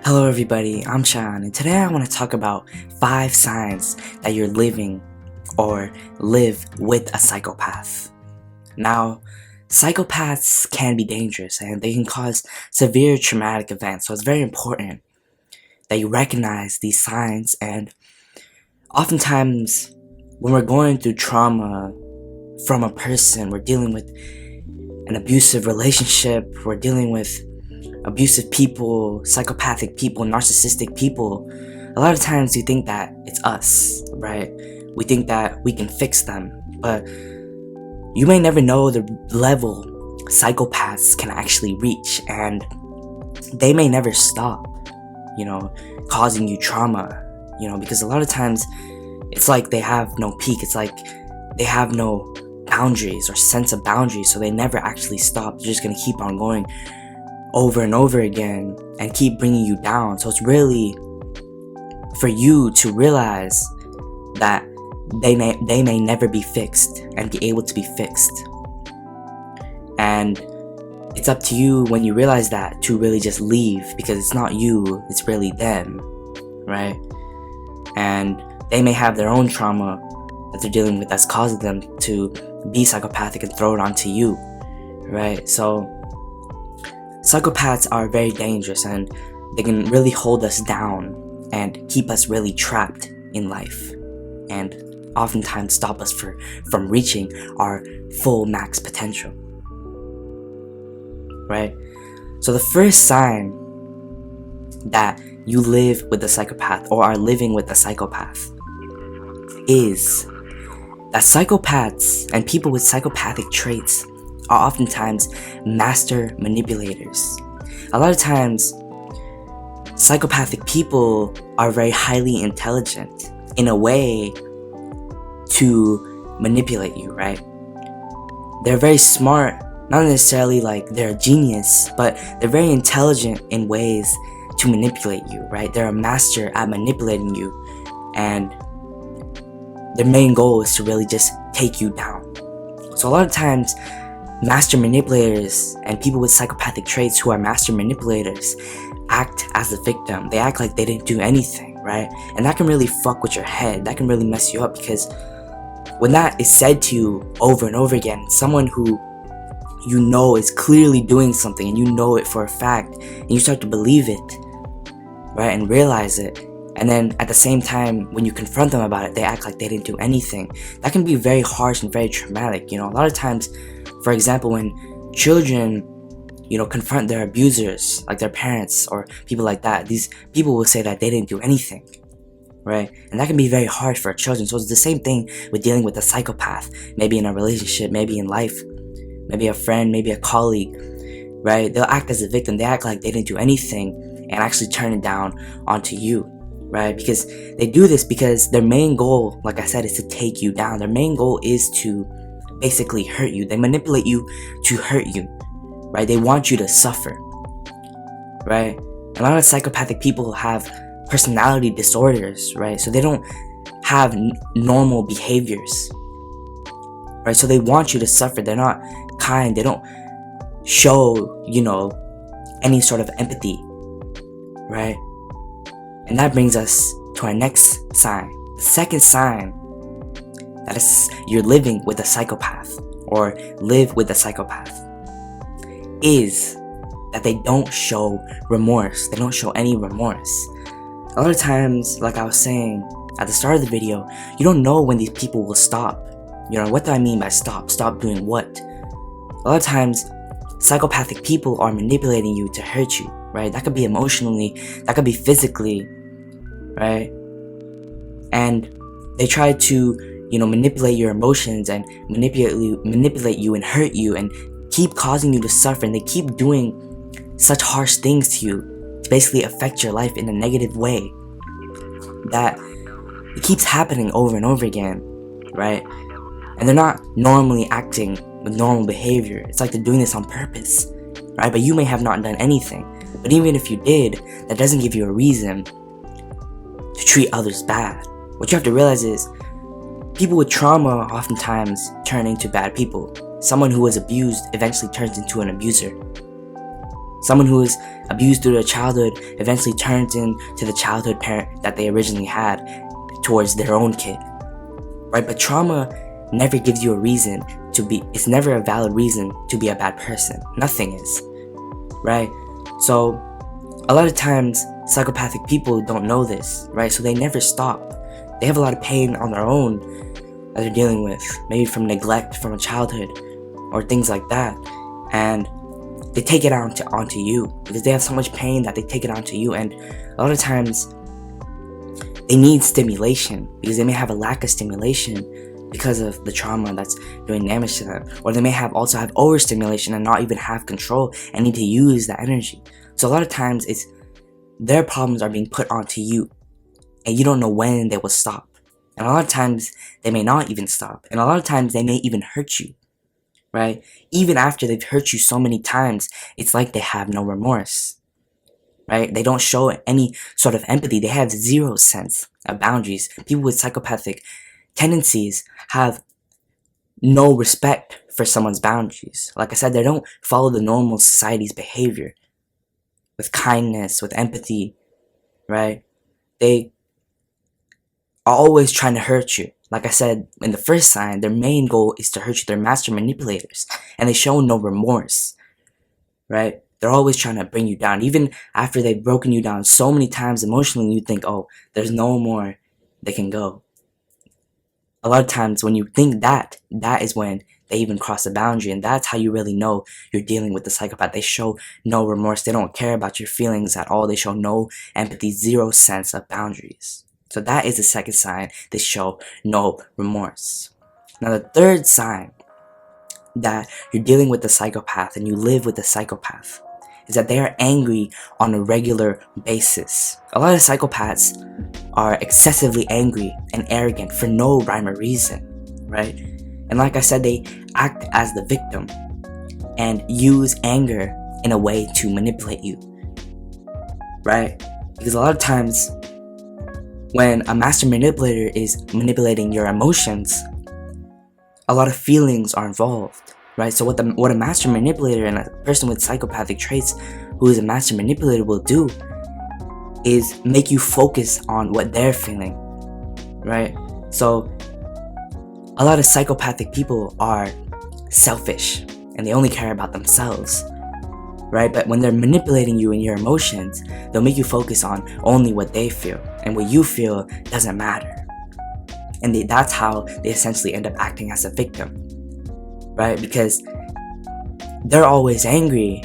Hello everybody, I'm Sean, and today I want to talk about 5 signs that you're living or live with a psychopath. Now, psychopaths can be dangerous and they can cause severe traumatic events, so it's very important that you recognize these signs. And oftentimes, when we're going through trauma from a person, we're dealing with an abusive relationship, we're dealing with abusive people, psychopathic people, narcissistic people, a lot of times you think that it's us, right? We think that we can fix them, but you may never know the level psychopaths can actually reach, and they may never stop, causing you trauma, because a lot of times it's like they have no peak. It's like they have no boundaries or sense of boundaries, so they never actually stop. They're just gonna keep on going over and over again and keep bringing you down. So it's really for you to realize that they may never be fixed and be able to be fixed. And it's up to you when you realize that to really just leave, because it's not you, it's really them, right? And they may have their own trauma that they're dealing with that's causing them to be psychopathic and throw it onto you, right? So psychopaths are very dangerous and they can really hold us down and keep us really trapped in life, and oftentimes stop us from reaching our full max potential, right? So the first sign that you live with a psychopath or are living with a psychopath is that psychopaths and people with psychopathic traits are oftentimes master manipulators. A lot of times, psychopathic people are very highly intelligent in a way to manipulate you, right? They're very smart, not necessarily like they're a genius, but they're very intelligent in ways to manipulate you, right? They're a master at manipulating you, and their main goal is to really just take you down. So a lot of times, master manipulators and people with psychopathic traits who are master manipulators act as the victim. They act like they didn't do anything, right? And that can really fuck with your head. That can really mess you up, because when that is said to you over and over again, someone who you know is clearly doing something and you know it for a fact, and you start to believe it, right, and realize it, and then at the same time when you confront them about it, they act like they didn't do anything. That can be very harsh and very traumatic. A lot of times, for example, when children, confront their abusers, like their parents or people like that, these people will say that they didn't do anything, right? And that can be very hard for children. So it's the same thing with dealing with a psychopath, maybe in a relationship, maybe in life, maybe a friend, maybe a colleague, right? They'll act as a victim. They act like they didn't do anything and actually turn it down onto you, right? Because they do this because their main goal, like I said, is to take you down. Their main goal is to basically hurt you. They manipulate you to hurt you, right? They want you to suffer, right? A lot of psychopathic people have personality disorders, right? So they don't have normal behaviors, right? So they want you to suffer. They're not kind. They don't show, any sort of empathy, right? And that brings us to our next sign. The second sign that is you're living with a psychopath or live with a psychopath is that they don't show remorse. They don't show any remorse. A lot of times, like I was saying at the start of the video, you don't know when these people will stop. What do I mean by stop? Stop doing what? A lot of times, psychopathic people are manipulating you to hurt you, right? That could be emotionally, that could be physically, right? And they try to manipulate your emotions and manipulate you and hurt you and keep causing you to suffer, and they keep doing such harsh things to you to basically affect your life in a negative way that it keeps happening over and over again, right? And they're not normally acting with normal behavior. It's like they're doing this on purpose, right? But you may have not done anything. But even if you did, that doesn't give you a reason to treat others bad. What you have to realize is people with trauma oftentimes turn into bad people. Someone who was abused eventually turns into an abuser. Someone who is abused through their childhood eventually turns into the childhood parent that they originally had towards their own kid, right? But trauma never gives you a reason to be, it's never a valid reason to be a bad person. Nothing is, right? So a lot of times psychopathic people don't know this, right? So they never stop. They have a lot of pain on their own that they're dealing with, maybe from neglect from a childhood or things like that, and they take it onto you because they have so much pain that they take it onto you. And a lot of times they need stimulation because they may have a lack of stimulation because of the trauma that's doing damage to them, or they may also have overstimulation and not even have control and need to use that energy. So a lot of times it's their problems are being put onto you, and you don't know when they will stop. And a lot of times they may not even stop, and a lot of times they may even hurt you, right? Even after they've hurt you so many times, it's like they have no remorse, right? They don't show any sort of empathy. They have zero sense of boundaries. People with psychopathic tendencies have no respect for someone's boundaries. Like I said, they don't follow the normal society's behavior with kindness, with empathy, right? They are always trying to hurt you. Like I said, in the first sign, their main goal is to hurt you. They're master manipulators, and they show no remorse, right? They're always trying to bring you down. Even after they've broken you down so many times emotionally, you think, oh, there's no more they can go. A lot of times when you think that is when they even cross the boundary, and that's how you really know you're dealing with the psychopath. They show no remorse. They don't care about your feelings at all. They show no empathy, zero sense of boundaries. So that is the second sign. They show no remorse. Now the third sign that you're dealing with the psychopath and you live with the psychopath is that they are angry on a regular basis. A lot of psychopaths are excessively angry and arrogant for no rhyme or reason, right? And like I said, they act as the victim and use anger in a way to manipulate you, right? Because a lot of times when a master manipulator is manipulating your emotions, a lot of feelings are involved, right? So what a master manipulator and a person with psychopathic traits who is a master manipulator will do is make you focus on what they're feeling, right? So a lot of psychopathic people are selfish and they only care about themselves, right? But when they're manipulating you and your emotions, they'll make you focus on only what they feel, and what you feel doesn't matter. And that's how they essentially end up acting as a victim, right? Because they're always angry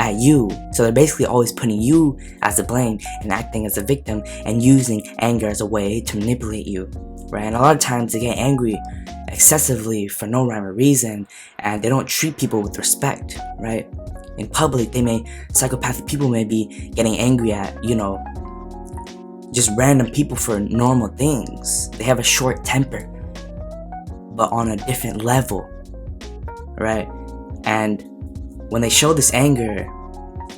at you, so they're basically always putting you as the blame and acting as a victim and using anger as a way to manipulate you, right? And a lot of times they get angry excessively for no rhyme or reason, and they don't treat people with respect, right? In public, psychopathic people may be getting angry at, just random people for normal things. They have a short temper, but on a different level, right? And when they show this anger,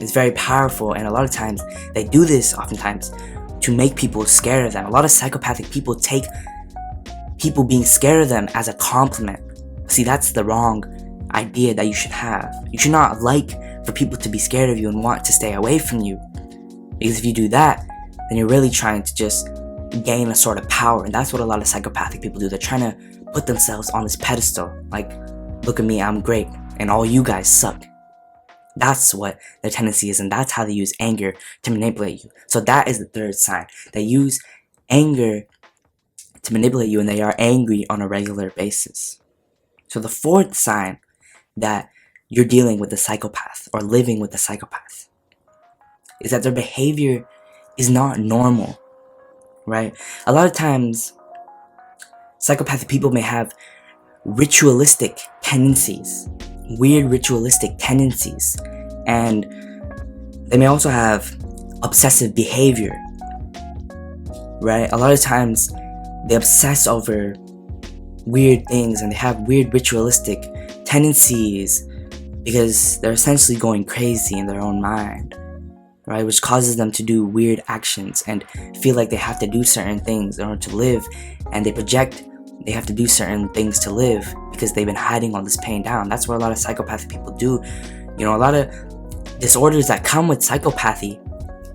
it's very powerful, and a lot of times they do this oftentimes to make people scared of them. A lot of psychopathic people take people being scared of them as a compliment. See, that's the wrong idea that you should have. You should not like for people to be scared of you and want to stay away from you, because if you do that, then you're really trying to just gain a sort of power. And that's what a lot of psychopathic people do. They're trying to put themselves on this pedestal, like, look at me, I'm great, and all you guys suck. That's what their tendency is, and that's how they use anger to manipulate you. So that is the third sign. They use anger to manipulate you, and they are angry on a regular basis. So the fourth sign that you're dealing with a psychopath or living with a psychopath is that their behavior is not normal, right? A lot of times, psychopathic people may have ritualistic tendencies, weird ritualistic tendencies, and they may also have obsessive behavior, right? A lot of times, they obsess over weird things and they have weird ritualistic tendencies because they're essentially going crazy in their own mind, right? Which causes them to do weird actions and feel like they have to do certain things in order to live, and they project they have to do certain things to live because they've been hiding all this pain down. That's what a lot of psychopathic people do. A lot of disorders that come with psychopathy.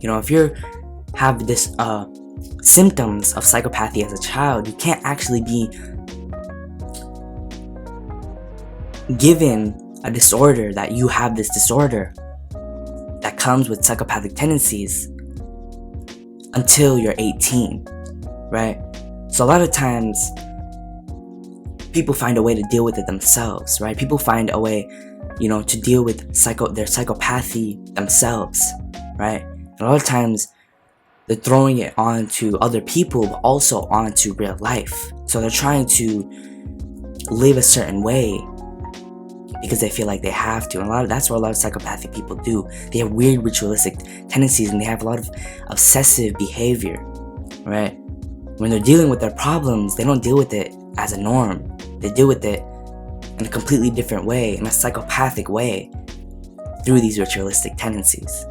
If you have this symptoms of psychopathy as a child, you can't actually be given a disorder that you have this disorder that comes with psychopathic tendencies until you're 18, right? So a lot of times people find a way to deal with it themselves, right? People find a way, to deal with their psychopathy themselves, right? And a lot of times they're throwing it onto other people, but also onto real life. So they're trying to live a certain way because they feel like they have to. And that's what a lot of psychopathic people do. They have weird ritualistic tendencies, and they have a lot of obsessive behavior, right? When they're dealing with their problems, they don't deal with it as a norm. They deal with it in a completely different way, in a psychopathic way, through these ritualistic tendencies.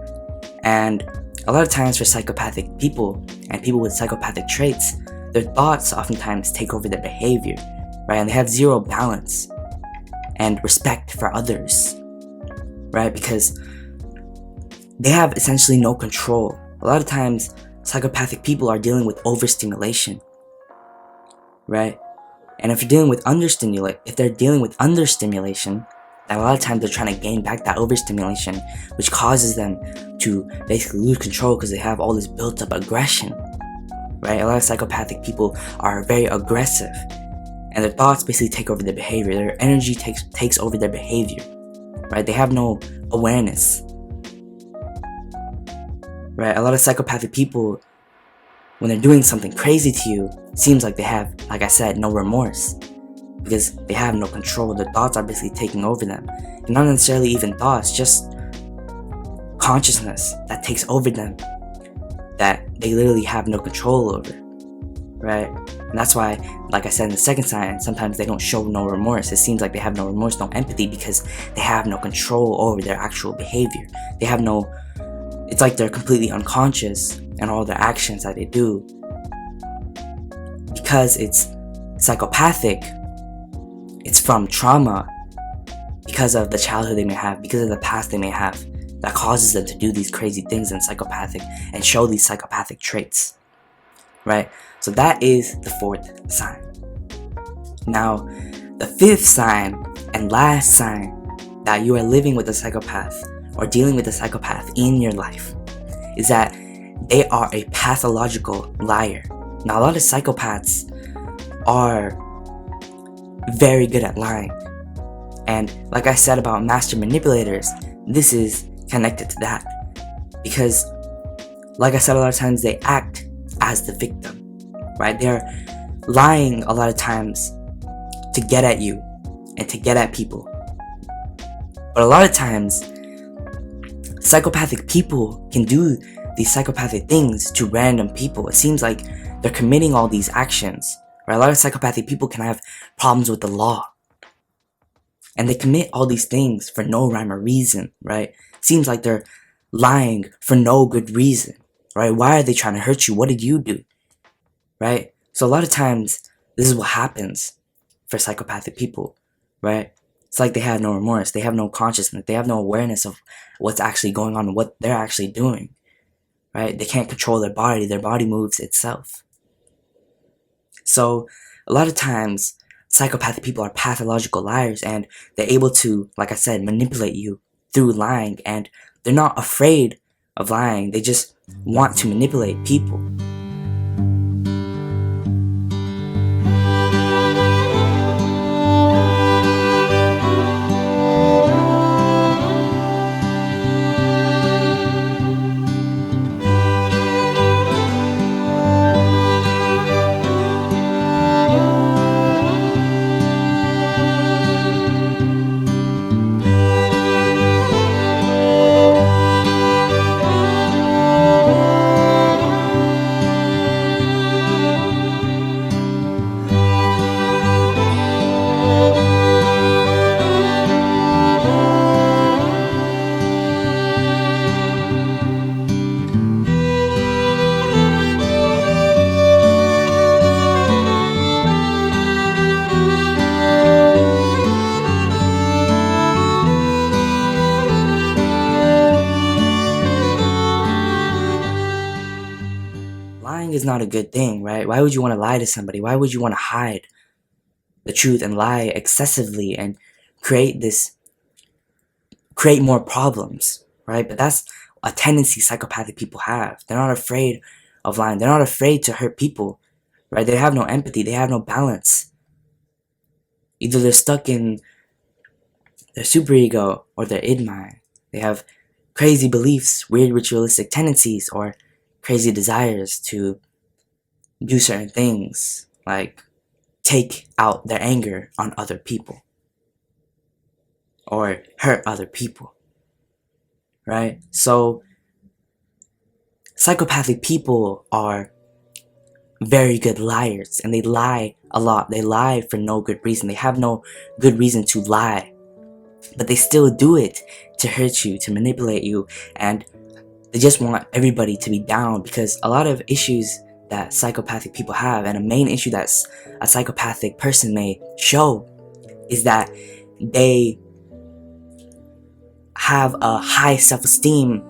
And a lot of times for psychopathic people and people with psychopathic traits, their thoughts oftentimes take over their behavior, right? And they have zero balance and respect for others, right? Because they have essentially no control. A lot of times psychopathic people are dealing with overstimulation, right? And if they're dealing with understimulation, then a lot of times they're trying to gain back that overstimulation, which causes them to basically lose control because they have all this built up aggression, right? A lot of psychopathic people are very aggressive, and their thoughts basically take over their behavior. Their energy takes over their behavior, right? They have no awareness, right? A lot of psychopathic people, when they're doing something crazy to you, seems like they have, like I said, no remorse, because they have no control. Their thoughts are basically taking over them. And not necessarily even thoughts, just consciousness that takes over them, that they literally have no control over, right? And that's why, like I said in the second sign, sometimes they don't show no remorse. It seems like they have no remorse, no empathy, because they have no control over their actual behavior. It's like they're completely unconscious in all their actions that they do. Because it's psychopathic, it's from trauma, because of the childhood they may have, because of the past they may have, that causes them to do these crazy things in psychopathic and show these psychopathic traits, right? So that is the fourth sign. Now, the fifth sign and last sign that you are living with a psychopath or dealing with a psychopath in your life is that they are a pathological liar. Now, a lot of psychopaths are very good at lying. And like I said about master manipulators, this is connected to that. Because, like I said, a lot of times they act as the victim, right? They're lying a lot of times to get at you and to get at people. But a lot of times, psychopathic people can do these psychopathic things to random people. It seems like they're committing all these actions, right? A lot of psychopathic people can have problems with the law, and they commit all these things for no rhyme or reason, right? It seems like they're lying for no good reason, right? Why are they trying to hurt you? What did you do, right? So a lot of times, this is what happens for psychopathic people, right? It's like they have no remorse, they have no consciousness, they have no awareness of what's actually going on and what they're actually doing, right? They can't control their body moves itself. So a lot of times, psychopathic people are pathological liars, and they're able to, like I said, manipulate you through lying, and they're not afraid of lying. They just want to manipulate people. is not a good thing, right? Why would you want to lie to somebody? Why would you want to hide the truth and lie excessively and create more problems, right? But that's a tendency psychopathic people have. They're not afraid of lying. They're not afraid to hurt people, right? They have no empathy. They have no balance. Either they're stuck in their superego or their id mind. They have crazy beliefs, weird ritualistic tendencies, or crazy desires to do certain things, like take out their anger on other people or hurt other people, right? So psychopathic people are very good liars, and they lie a lot. They lie for no good reason. They have no good reason to lie, but they still do it to hurt you, to manipulate you, and they just want everybody to be down, because a lot of issues that psychopathic people have, and a main issue that a psychopathic person may show, is that they have a high self-esteem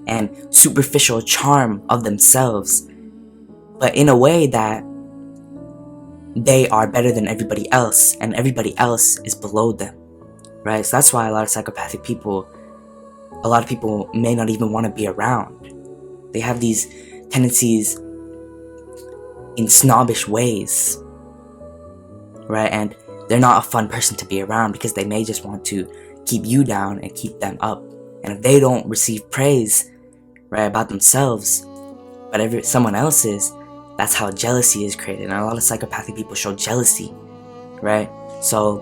and superficial charm of themselves, but in a way that they are better than everybody else, and everybody else is below them, right? So that's why a lot of people may not even want to be around. They have these tendencies in snobbish ways, right? And they're not a fun person to be around, because they may just want to keep you down and keep them up. And if they don't receive praise, right, about themselves, but someone else's, that's how jealousy is created. And a lot of psychopathic people show jealousy, right? So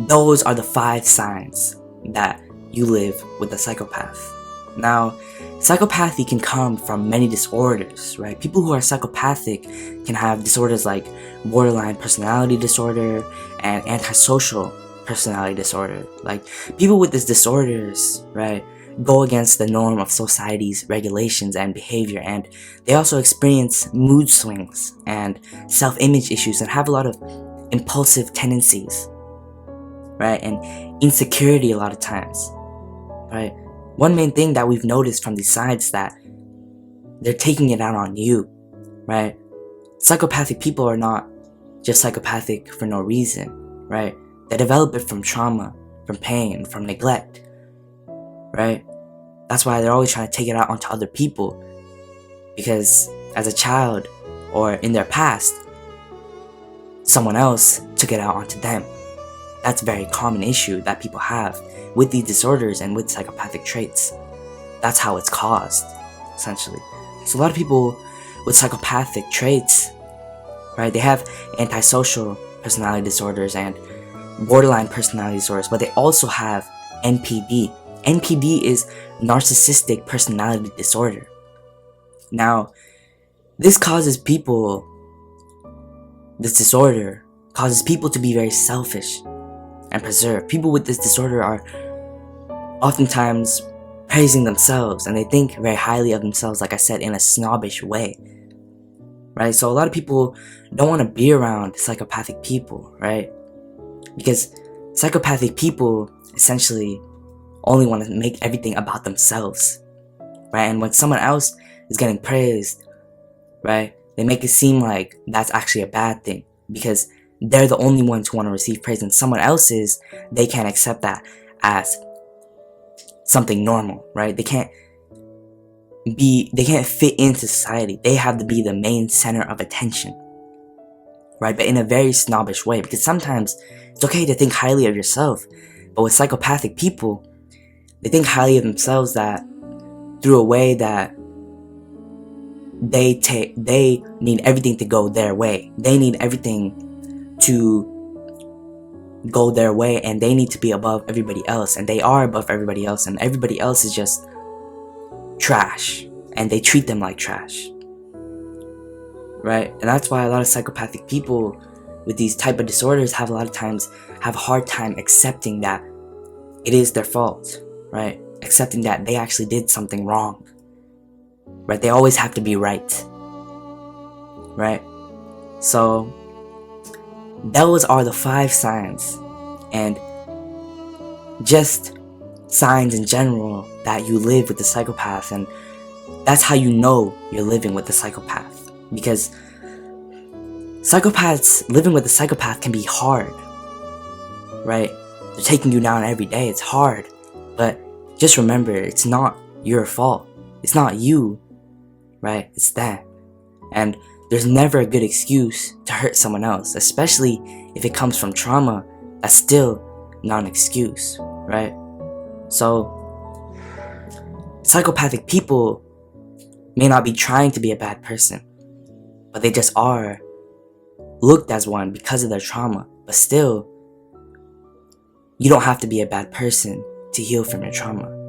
those are the 5 signs that you live with a psychopath. Now, psychopathy can come from many disorders, right? People who are psychopathic can have disorders like borderline personality disorder and antisocial personality disorder. Like, people with these disorders, right, go against the norm of society's regulations and behavior, and they also experience mood swings and self-image issues and have a lot of impulsive tendencies, right, and insecurity a lot of times, right? One main thing that we've noticed from these signs is that they're taking it out on you, right? Psychopathic people are not just psychopathic for no reason, right? They develop it from trauma, from pain, from neglect, right? That's why they're always trying to take it out onto other people, because as a child or in their past, someone else took it out onto them. That's a very common issue that people have with these disorders and with psychopathic traits. That's how it's caused, essentially. So a lot of people with psychopathic traits, right, they have antisocial personality disorders and borderline personality disorders, but they also have NPD. NPD is narcissistic personality disorder. Now, this disorder causes people to be very selfish and preserved. People with this disorder are oftentimes praising themselves, and they think very highly of themselves, like I said, in a snobbish way, right? So a lot of people don't want to be around psychopathic people, right? Because psychopathic people essentially only want to make everything about themselves, right? And when someone else is getting praised, right, they make it seem like that's actually a bad thing, because they're the only ones who want to receive praise, and someone else's, they can't accept that as something normal, right? They can't fit into society. They have to be the main center of attention, right? But in a very snobbish way, because sometimes it's okay to think highly of yourself, but with psychopathic people, they think highly of themselves that through a way that they need everything to go their way. They need everything to go their way, and they need to be above everybody else, and they are above everybody else, and everybody else is just trash, and they treat them like trash, right? And that's why a lot of psychopathic people with these type of disorders have a hard time accepting that it is their fault, right? Accepting that they actually did something wrong, right? They always have to be right, right? So those are the 5 signs, and just signs in general that you live with the psychopath. And that's how you know you're living with a psychopath. Because psychopaths, living with a psychopath can be hard, right? They're taking you down every day. It's hard. But just remember, it's not your fault. It's not you, right? It's them. And there's never a good excuse to hurt someone else, especially if it comes from trauma. That's still not an excuse, right? So, psychopathic people may not be trying to be a bad person, but they just are looked as one because of their trauma. But still, you don't have to be a bad person to heal from your trauma.